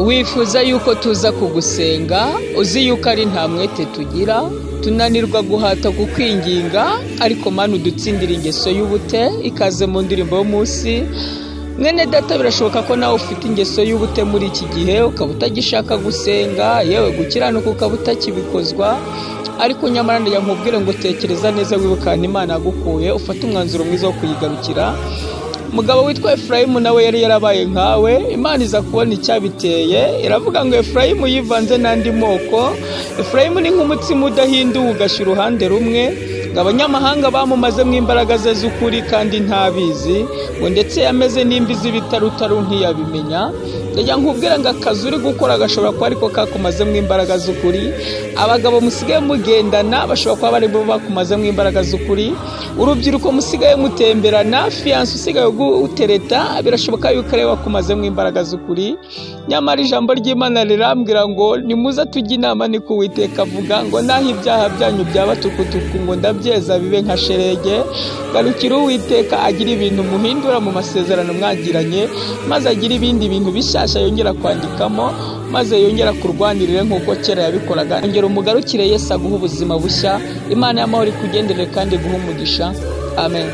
wifuza yuko tuza kugusenga, uzi yuko ari nta mwete tugira, tunanirwa guhata kukwinginga, ariko Mana udutsindire ingeso y'ubute. Ikaze mu ndirimbo y'umunsi. Mwene data, birashoboka ko nawe ufite ingeso y'ubute muri iki gihe, ukaba utagishaka gusenga, yewe gukiranuka ukaba utakibikozwa, ariko nyamara ndagira nkubwire ngo tekereza neza, wibukane Imana yagukuye, ufate umwanzuro mwiza wo kuyigarukira. Umugabo witwa Efurayimu nawe yari yarabaye nkawe, Imana iza kubona icyabiteye, iravuga ngo Efurayimu yivanze n'andi moko. Efurayimu ni nk'umutsima udahinduwe ugashyira uruhande rumwe, ngo abanyamahanga bamumazemo imbaraga ze z'ukuri kandi ntabizi, ngo ndetse yameze n'imbizi bitarutaru ntiyabimenya. Ndagira nkubwira ngo akazi uri gukora gashobora kuba ariko kakumazemo imbaraga z'ukuri. Abagabo musigaye mugendana bashobora kuba bari bo bakumazemo imbaraga z'ukuri. Urubyiruko musigaye mutemberana, fiyanse usigaye utereta, birashoboka yuko ari wakumazemo imbaraga z'ukuri. Nyamara ijambo ry'Imana rirambwira ngo nimuza tujye inama, ni ko Uwiteka avuga, ngo naho ibyaha byanyu byaba tukutuku ngo ndabyeza bibe nka sherege. Garukira Uwiteka agira ibintu muhindura mu masezerano mwagiranye, maze agira ibindi bintu bishyashya yongera kwandikamo, maze yongera kurwanirire nk'uko kera yabikoraga. Ongera umugarukire Yesu aguha ubuzima bushya. Imana y'amahoro ikugenderere kandi guha umugisha. Amen.